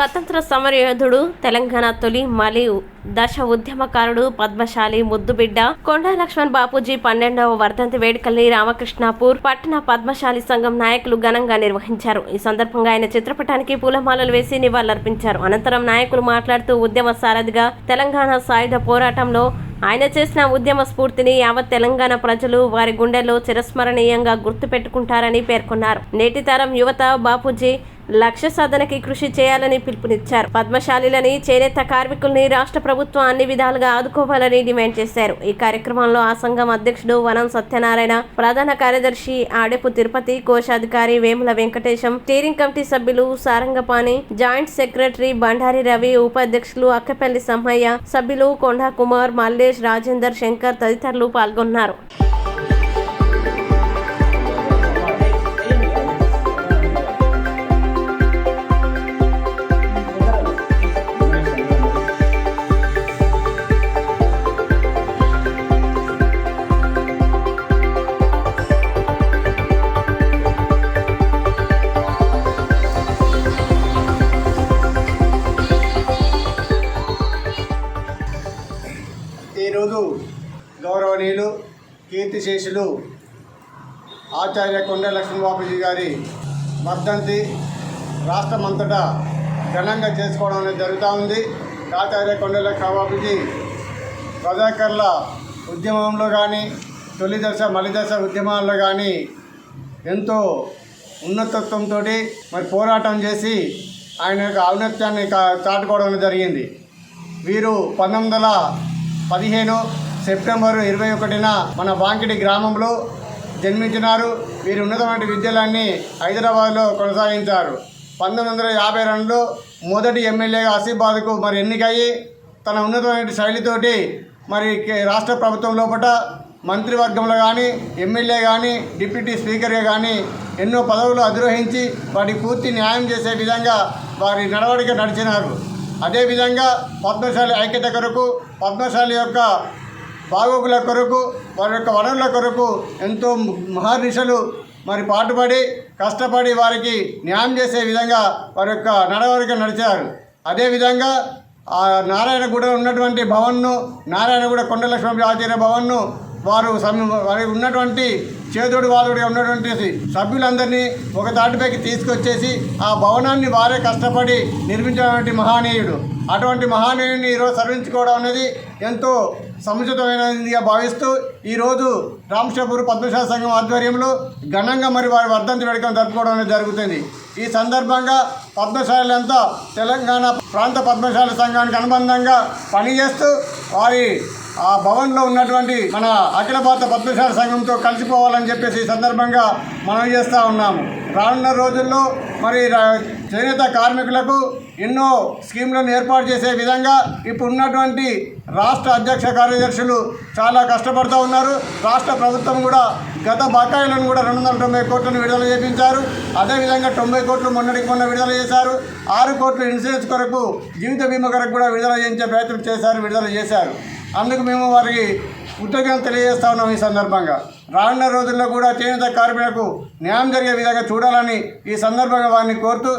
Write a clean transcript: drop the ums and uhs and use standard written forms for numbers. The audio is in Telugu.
స్వతంత్ర సమరయోధుడు, తెలంగాణ తొలి మలి దశ ఉద్యమకారుడు, పద్మశాలి ముద్దుబిడ్డ కొండా లక్ష్మణ్ బాపూజీ 12వ వర్ధంతి వేడుకల్ని రామకృష్ణాపూర్ పట్టణ పద్మశాలి సంఘం నాయకులు ఘనంగా నిర్వహించారు. ఈ సందర్భంగా ఆయన చిత్రపటానికి పూలమాలలు వేసి నివాళులర్పించారు. అనంతరం నాయకులు మాట్లాడుతూ ఉద్యమ సారథిగా తెలంగాణ సాయుధ పోరాటంలో ఆయన చేసిన ఉద్యమ స్ఫూర్తిని యావత్ తెలంగాణ ప్రజలు వారి గుండెల్లో చిరస్మరణీయంగా గుర్తుపెట్టుకుంటారని పేర్కొన్నారు. నేటి తరం యువత బాపూజీ లక్ష్య సాధనకి కృషి చేయాలని పిలుపునిచ్చారు. పద్మశాలిలని, చేనేత కార్మికుల్ని రాష్ట్ర ప్రభుత్వం అన్ని విధాలుగా ఆదుకోవాలని డిమాండ్ చేశారు. ఈ కార్యక్రమంలో ఆ సంఘం అధ్యక్షుడు వనం సత్యనారాయణ, ప్రధాన కార్యదర్శి ఆడెపు తిరుపతి, కోశాధికారి వేముల వెంకటేశం, స్టీరింగ్ కమిటీ సభ్యులు సారంగపాణి, జాయింట్ సెక్రటరీ బండారి రవి, ఉపాధ్యక్షులు అక్కపల్లి సమ్మయ్య, సభ్యులు కొండా కుమార్, మల్లేష్, రాజేందర్, శంకర్ తదితరులు పాల్గొన్నారు. ఈరోజు గౌరవనీయులు కీర్తిశేషులు ఆచార్య కొండా లక్ష్మణ్ బాపూజీ గారి వర్ధంతి రాష్ట్రమంతటా ఘనంగా చేసుకోవడం అనేది జరుగుతూ ఉంది. ఆచార్య కొండా లక్ష్మణ్ బాపూజీ ప్రజాకర్ల ఉద్యమంలో కానీ, తొలి దశ మలి దశ ఉద్యమాల్లో కానీ ఎంతో ఉన్నతత్వంతో మరి పోరాటం చేసి ఆయన యొక్క ఔన్నత్యాన్ని చాటుకోవడం జరిగింది. వీరు 1915 సెప్టెంబర్ 21న మన వాంకిడి గ్రామంలో జన్మించినారు. వీరు ఉన్నతమైన విద్యలన్నీ హైదరాబాద్లో కొనసాగించారు. 1952లో మొదటి ఎమ్మెల్యేగా ఆసిఫాబాద్కు మరి ఎన్నికయ్యి తన ఉన్నతమైన శైలితోటి మరి రాష్ట్ర ప్రభుత్వం లోపల మంత్రివర్గంలో కానీ, ఎమ్మెల్యే కానీ, డిప్యూటీ స్పీకర్గా కానీ ఎన్నో పదవులు అధిరోహించి వాటికి పూర్తి న్యాయం చేసే విధంగా వారి నడవడిక నడిచినారు. అదేవిధంగా పద్మశాలి ఐక్యత కొరకు, పద్మశాలి యొక్క బాగోగుల కొరకు, వారి యొక్క వనరుల కొరకు ఎంతో మహర్నిశలు మరి పాటుపడి కష్టపడి వారికి న్యాయం చేసే విధంగా వారి యొక్క నడవడిక నడిచారు. అదేవిధంగా నారాయణగూడ ఉన్నటువంటి భవన్ను, నారాయణగూడ కొండా లక్ష్మణ్ ఆచార్య భవన్ను వారికి ఉన్నటువంటి చేదోడు వాదుడుగా ఉన్నటువంటి సభ్యులందరినీ ఒక తాటిపైకి తీసుకొచ్చేసి ఆ భవనాన్ని వారే కష్టపడి నిర్మించినటువంటి మహానీయుడు. అటువంటి మహానీయుడిని ఈరోజు సర్వించుకోవడం అనేది ఎంతో సముచితమైనదిగా భావిస్తూ ఈరోజు రామకృష్ణాపూర్ పద్మశాలి సంఘం ఆధ్వర్యంలో ఘనంగా మరి వారి వర్ధంతి వేడుకను జరుపుకోవడం అనేది జరుగుతుంది. ఈ సందర్భంగా పద్మశాలంతా తెలంగాణ ప్రాంత పద్మశాలి సంఘానికి అనుబంధంగా పనిచేస్తూ వారి ఆ భవన్లో ఉన్నటువంటి మన అఖిల భారత పద్మశాలి సంఘంతో కలిసిపోవాలని చెప్పేసి ఈ సందర్భంగా మనం చేస్తూ ఉన్నాము. రానున్న రోజుల్లో మరి చేనేత కార్మికులకు ఎన్నో స్కీమ్లను ఏర్పాటు చేసే విధంగా ఇప్పుడు ఉన్నటువంటి రాష్ట్ర అధ్యక్ష కార్యదర్శులు చాలా కష్టపడుతూ ఉన్నారు. రాష్ట్ర ప్రభుత్వం కూడా గత బకాయిలను కూడా 290 కోట్లను విడుదల చేయించారు. అదేవిధంగా 90 కోట్లు మొన్న విడుదల చేశారు. 6 కోట్లు ఇన్సూరెన్స్ కొరకు, జీవిత బీమా కొరకు కూడా విడుదల చేశారు. అందుకు మేము వారికి కృతజ్ఞతలు తెలియజేస్తా ఉన్నాం. ఈ సందర్భంగా రానున్న రోజుల్లో కూడా చేనేత కార్మికులకు న్యాయం జరిగే విధంగా చూడాలని ఈ సందర్భంగా వారిని కోరుతూ